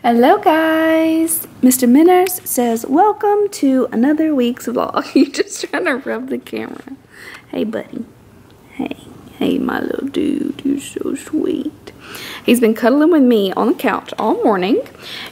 Hello guys! Mr. Minners says, welcome to another week's vlog. You're just trying to rub the camera. Hey buddy. Hey my little dude. You're so sweet. He's been cuddling with me on the couch all morning.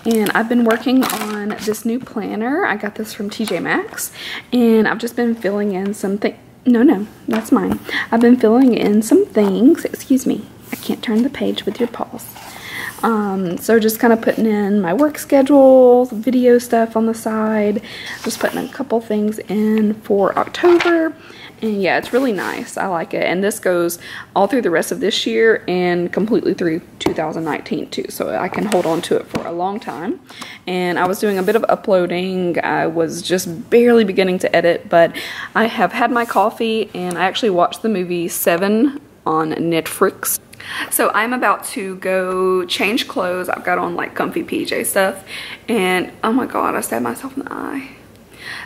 And I've been working on this new planner. I got this from TJ Maxx. And I've just been filling in some things. No, that's mine. I've been filling in some things. Excuse me. I can't turn the page with your paws. So just kind of putting in my work schedule, video stuff on the side, just putting a couple things in for October, and yeah, it's really nice. I like it, and this goes all through the rest of this year and completely through 2019 too, so I can hold on to it for a long time. And I was doing a bit of uploading. I was just barely beginning to edit, but I have had my coffee, and I actually watched the movie Seven on Netflix. So I'm about to go change clothes. I've got on like comfy PJ stuff, and oh my god, I stabbed myself in the eye.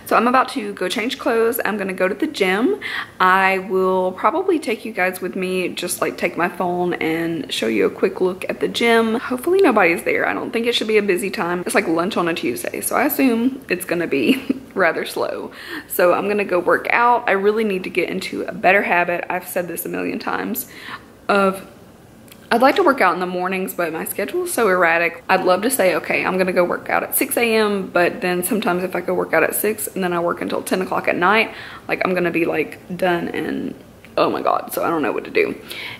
So I'm about to go change clothes. I'm gonna go to the gym. I will probably take you guys with me, just like take my phone and show you a quick look at the gym. Hopefully nobody's there. I don't think it should be a busy time. It's like lunch on a Tuesday, so I assume it's gonna be rather slow. So I'm gonna go work out. I really need to get into a better habit. I've said this a million times of I'd like to work out in the mornings, but my schedule is so erratic. I'd love to say, okay, I'm gonna go work out at 6 a.m., but then sometimes if I go work out at 6 and then I work until 10 o'clock at night, like I'm gonna be like done and oh my god, so I don't know what to do.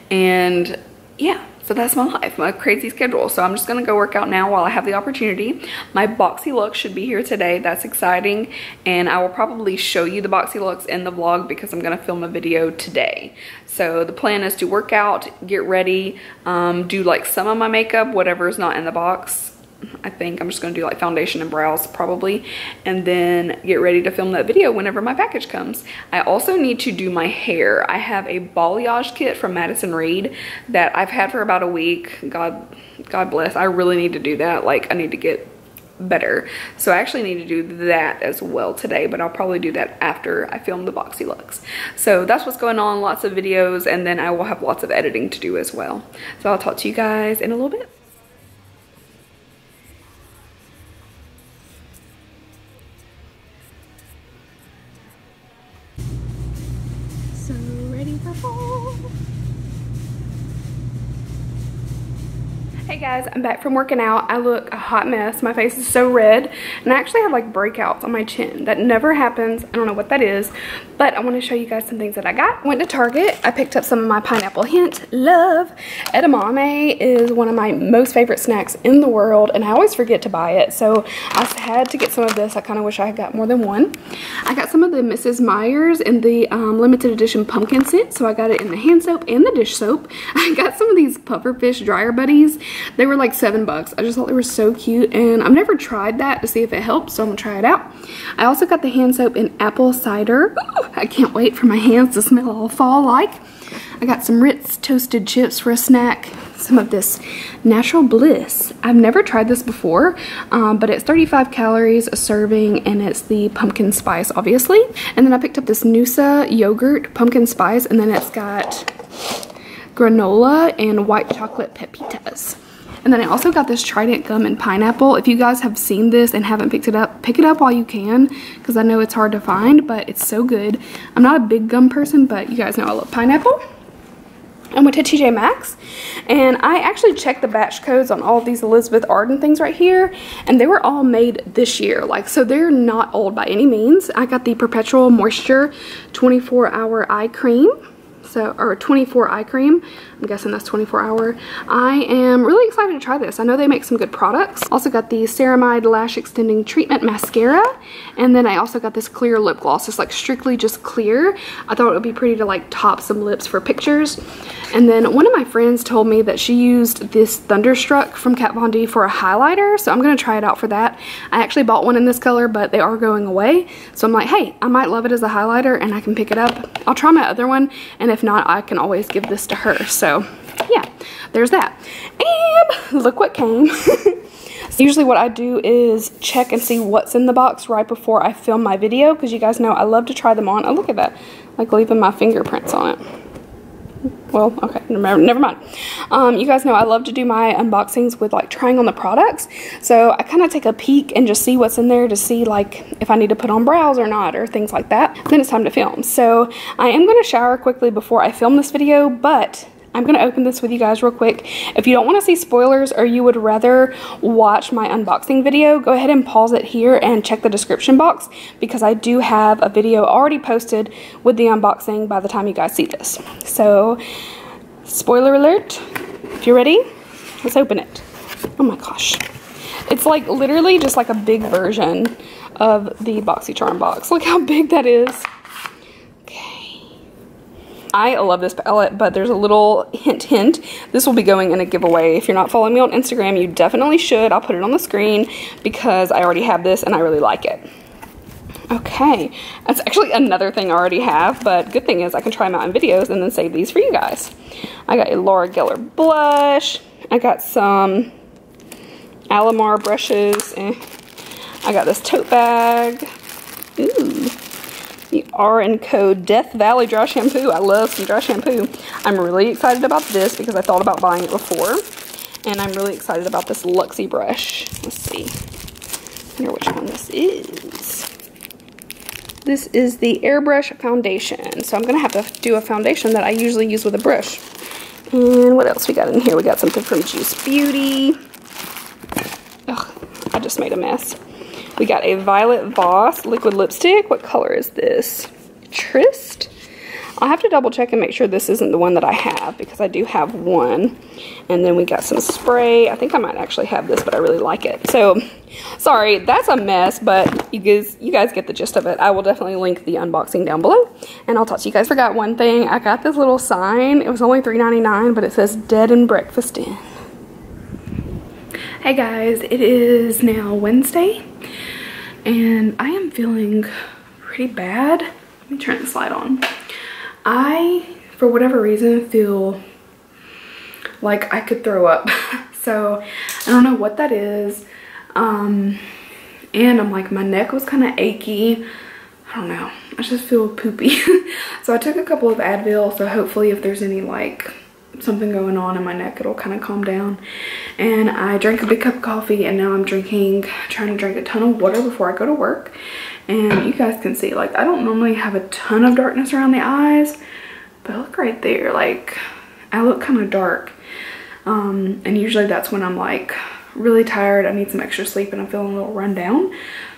And yeah, so that's my life, my crazy schedule. So I'm just gonna go work out now while I have the opportunity. My Boxyluxe should be here today. That's exciting. And I will probably show you the Boxyluxe in the vlog because I'm gonna film a video today. So the plan is to work out, get ready, do like some of my makeup, whatever is not in the box. I think I'm just gonna do like foundation and brows probably, and then get ready to film that video whenever my package comes. I also need to do my hair. I have a balayage kit from Madison Reed that I've had for about a week. God bless. I really need to do that. Like I need to get better. So I actually need to do that as well today, but I'll probably do that after I film the Boxyluxe. So that's what's going on, lots of videos, and then I will have lots of editing to do as well. So I'll talk to you guys in a little bit. So ready for fall. Hey guys, I'm back from working out. I look a hot mess. My face is so red, and I actually have like breakouts on my chin. That never happens. I don't know what that is, but I want to show you guys some things that I got. Went to Target. I picked up some of my pineapple hint love. Edamame is one of my most favorite snacks in the world, and I always forget to buy it, so I had to get some of this. I kind of wish I had got more than one. I got some of the Mrs. Meyer's in the limited edition pumpkin scent, so I got it in the hand soap and the dish soap. I got some of these pufferfish dryer buddies. They were like $7. I just thought they were so cute, and I've never tried that to see if it helps, so I'm gonna try it out. I also got the hand soap in apple cider. Ooh, I can't wait for my hands to smell all fall-like. I got some Ritz toasted chips for a snack. Some of this Natural Bliss. I've never tried this before, but it's 35 calories a serving, and it's the pumpkin spice, obviously. And then I picked up this Noosa yogurt pumpkin spice, and then it's got granola and white chocolate pepitas. And then I also got this Trident gum and pineapple. If you guys have seen this and haven't picked it up, pick it up while you can, because I know it's hard to find, but it's so good. I'm not a big gum person, but you guys know I love pineapple. I went to TJ Maxx, and I actually checked the batch codes on all of these Elizabeth Arden things right here, and they were all made this year, like, so they're not old by any means. I got the Perpetual Moisture 24-hour eye cream. So, or 24 eye cream. I'm guessing that's 24 hour. I am really excited to try this. I know they make some good products. Also got the Ceramide Lash Extending Treatment Mascara. And then I also got this clear lip gloss. It's like strictly just clear. I thought it would be pretty to like top some lips for pictures. And then one of my friends told me that she used this Thunderstruck from Kat Von D for a highlighter. So I'm going to try it out for that. I actually bought one in this color, but they are going away. So I'm like, hey, I might love it as a highlighter and I can pick it up. I'll try my other one. And if not, I can always give this to her. So yeah, there's that. And look what came. So usually what I do is check and see what's in the box right before I film my video, because you guys know I love to try them on. Oh, look at that, like leaving my fingerprints on it. Well, okay, never mind. You guys know I love to do my unboxings with like trying on the products. So I kind of take a peek and just see what's in there to see like if I need to put on brows or not or things like that. Then it's time to film. So I am going to shower quickly before I film this video, but I'm going to open this with you guys real quick. If you don't want to see spoilers or you would rather watch my unboxing video, go ahead and pause it here and check the description box because I do have a video already posted with the unboxing by the time you guys see this. So, spoiler alert. If you're ready, let's open it. Oh my gosh. It's like literally just like a big version of the BoxyCharm box. Look how big that is. I love this palette, but there's a little hint. This will be going in a giveaway. If you're not following me on Instagram, you definitely should. I'll put it on the screen because I already have this and I really like it. Okay, that's actually another thing I already have, but good thing is I can try them out in videos and then save these for you guys. I got a Laura Geller blush. I got some Alamar brushes. I got this tote bag. Ooh. The R&Co Death Valley dry shampoo. I love some dry shampoo. I'm really excited about this because I thought about buying it before. And I'm really excited about this Luxie brush. Let's see. I wonder which one this is. This is the Airbrush Foundation. So I'm going to have to do a foundation that I usually use with a brush. And what else we got in here? We got something from Juice Beauty. Ugh, I just made a mess. We got a Violet Voss liquid lipstick. What color is this? Tryst? I'll have to double check and make sure this isn't the one that I have because I do have one. And then we got some spray. I think I might actually have this, but I really like it. So, sorry, that's a mess, but you guys get the gist of it. I will definitely link the unboxing down below. And I'll talk to you guys. Forgot one thing. I got this little sign. It was only $3.99, but it says Dead and Breakfast In. Hey guys, it is now Wednesday. And I am feeling pretty bad. Let me turn this light on. I, for whatever reason, feel like I could throw up. So I don't know what that is. And I'm like, my neck was kind of achy. I don't know. I just feel poopy. So I took a couple of Advil. So hopefully if there's any like something going on in my neck, it'll kind of calm down. And I drank a big cup of coffee and now I'm trying to drink a ton of water before I go to work. And you guys can see, like, I don't normally have a ton of darkness around the eyes, but look right there, like I look kind of dark. And usually that's when I'm like really tired, I need some extra sleep, and I'm feeling a little run down.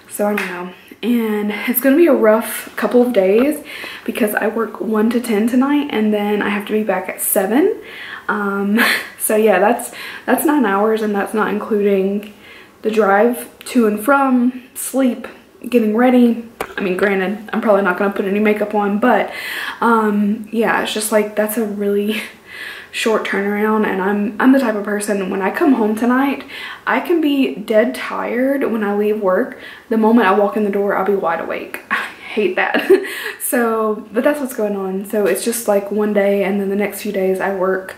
So I don't know. And it's gonna be a rough couple of days because I work 1 to 10 tonight and then I have to be back at 7. So yeah, that's 9 hours, and that's not including the drive to and from, sleep, getting ready. I mean, granted, I'm probably not gonna put any makeup on, but yeah, it's just like that's a really short turnaround. And I'm the type of person, when I come home tonight, I can be dead tired when I leave work. The moment I walk in the door, I'll be wide awake. I hate that. So, but that's what's going on. So it's just like one day, and then the next few days I work.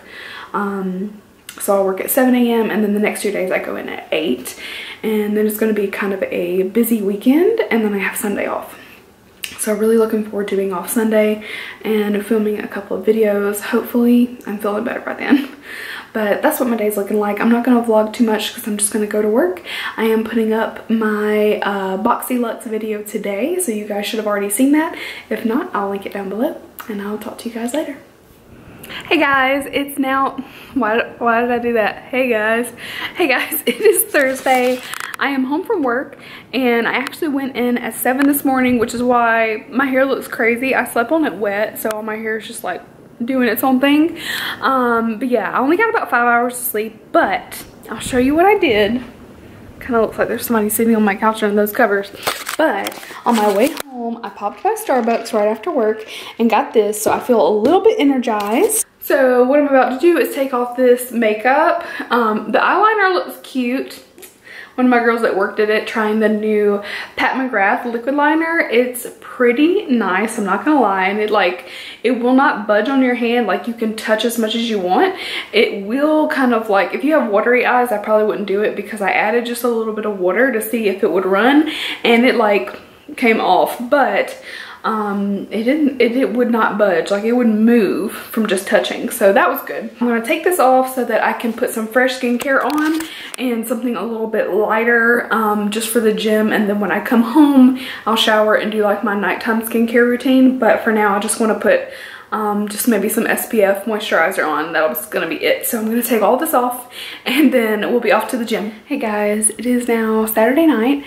So I'll work at 7 a.m. and then the next 2 days I go in at 8. And then it's going to be kind of a busy weekend, and then I have Sunday off. So really looking forward to being off Sunday and filming a couple of videos. Hopefully I'm feeling better by then. But that's what my day's looking like. I'm not going to vlog too much because I'm just going to go to work. I am putting up my Boxyluxe video today, so you guys should have already seen that. If not, I'll link it down below, and I'll talk to you guys later. Hey guys, it's now, why did I do that? Hey guys, it is Thursday. I am home from work, and I actually went in at 7 this morning, which is why my hair looks crazy. I slept on it wet, so all my hair is just like doing its own thing. But yeah, I only got about 5 hours of sleep, but I'll show you what I did. Kind of looks like there's somebody sitting on my couch under those covers. But on my way home, I popped by Starbucks right after work and got this, so I feel a little bit energized. So what I'm about to do is take off this makeup. The eyeliner looks cute. One of my girls that worked at it trying the new Pat McGrath liquid liner. It's pretty nice, I'm not gonna lie. And it will not budge on your hand. Like, you can touch as much as you want. It will kind of like, if you have watery eyes, I probably wouldn't do it because I added just a little bit of water to see if it would run, and it like came off. But it would not budge, like it wouldn't move from just touching, so that was good. I'm gonna take this off so that I can put some fresh skincare on and something a little bit lighter, just for the gym, and then when I come home I'll shower and do like my nighttime skincare routine. But for now I just want to put just maybe some SPF moisturizer on. That's gonna be it. So I'm gonna take all this off and then we'll be off to the gym. Hey guys, it is now Saturday night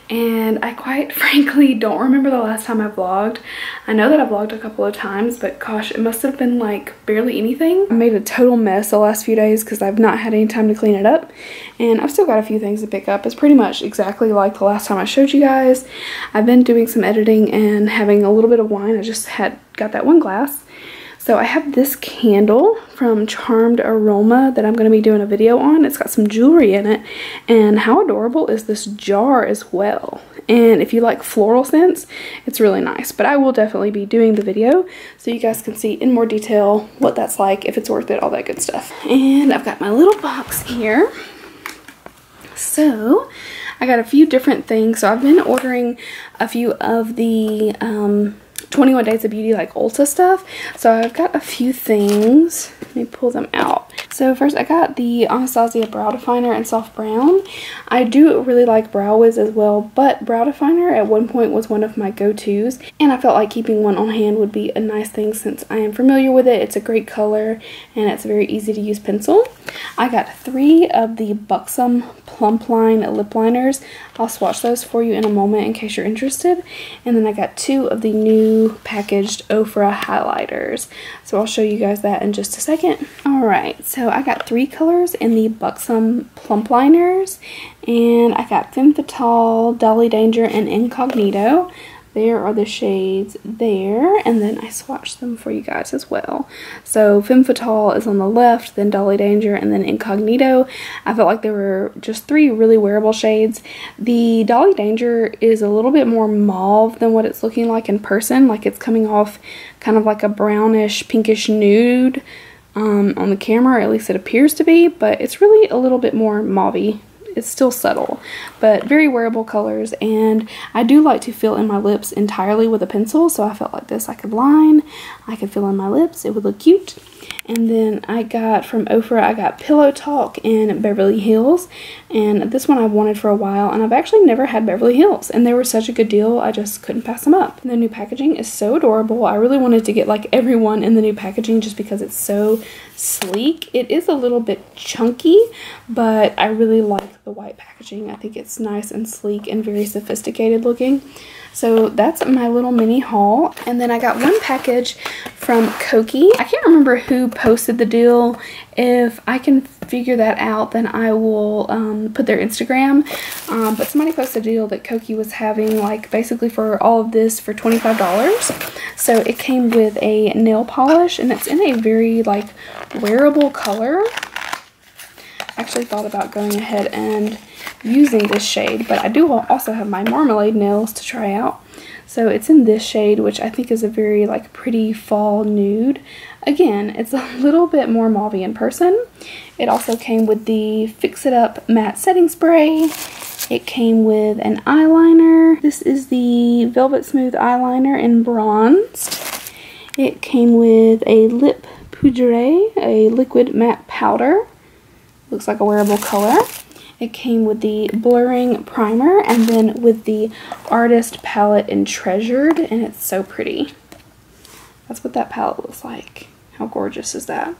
and I quite frankly don't remember the last time I vlogged. I know that I vlogged a couple of times, but gosh, it must have been like barely anything. I made a total mess the last few days because I've not had any time to clean it up, and I've still got a few things to pick up. It's pretty much exactly like the last time I showed you guys. I've been doing some editing and having a little bit of wine. I just got that one glass. So I have this candle from Charmed Aroma that I'm going to be doing a video on. It's got some jewelry in it, and how adorable is this jar as well. And if you like floral scents, it's really nice. But I will definitely be doing the video so you guys can see in more detail what that's like, if it's worth it, all that good stuff. And I've got my little box here. So I got a few different things. So I've been ordering a few of the 21 Days of Beauty like Ulta stuff. So I've got a few things. Let me pull them out. So first I got the Anastasia Brow Definer in Soft Brown. I do really like Brow Wiz as well, but Brow Definer at one point was one of my go-tos, and I felt like keeping one on hand would be a nice thing since I am familiar with it. It's a great color and it's a very easy to use pencil. I got 3 of the Buxom Plump Line lip liners. I'll swatch those for you in a moment in case you're interested. And then I got 2 of the new packaged Ofra highlighters. So I'll show you guys that in just a second. Alright, so I got 3 colors in the Buxom Plump Liners. And I got Femme Fatale, Dolly Danger, and Incognito. There are the shades there, and then I swatched them for you guys as well. So Femme Fatale is on the left, then Dolly Danger, and then Incognito. I felt like there were just 3 really wearable shades. The Dolly Danger is a little bit more mauve than what it's looking like in person. Like it's coming off kind of like a brownish, pinkish nude on the camera, or at least it appears to be, but it's really a little bit more mauve-y. It's still subtle, but very wearable colors, and I do like to fill in my lips entirely with a pencil, so I felt like this I could line, I could fill in my lips, it would look cute. And then I got from Ofra, I got Pillow Talk in Beverly Hills, and this one I've wanted for a while, and I've actually never had Beverly Hills, and they were such a good deal, I just couldn't pass them up. And the new packaging is so adorable. I really wanted to get like everyone in the new packaging just because it's so sleek. It is a little bit chunky, but I really like the white packaging. I think it's nice and sleek and very sophisticated looking. So that's my little mini haul. And then I got one package from Koki. I can't remember who posted the deal. If I can figure that out, then I will put their Instagram. But somebody posted a deal that Koki was having, like basically for all of this for $25. So it came with a nail polish, and it's in a very like wearable color. I actually thought about going ahead and using this shade, but I do also have my Marmalade nails to try out. So it's in this shade, which I think is a very like pretty fall nude. Again, it's a little bit more mauve in person. It also came with the Fix It Up matte setting spray. It came with an eyeliner. This is the Velvet Smooth eyeliner in bronzed. It came with a lip poudre, a liquid matte powder. Looks like a wearable color. It came with the blurring primer, and then with the Artist palette in Treasured, and it's so pretty. That's what that palette looks like. How gorgeous is that?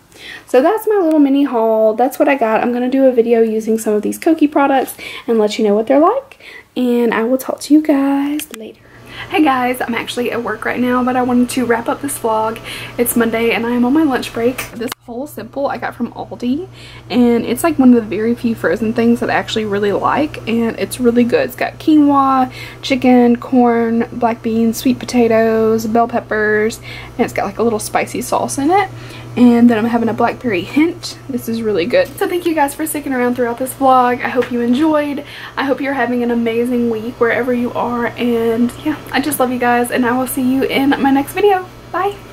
So that's my little mini haul. That's what I got. I'm going to do a video using some of these Koki products and let you know what they're like. And I will talk to you guys later. Hey guys, I'm actually at work right now, but I wanted to wrap up this vlog. It's Monday and I am on my lunch break. This whole simple I got from Aldi, and it's like one of the very few frozen things that I actually really like, and it's really good. It's got quinoa, chicken, corn, black beans, sweet potatoes, bell peppers, and it's got like a little spicy sauce in it. And then I'm having a blackberry hint. This is really good. So thank you guys for sticking around throughout this vlog. I hope you enjoyed. I hope you're having an amazing week wherever you are. And yeah, I just love you guys, and I will see you in my next video. Bye.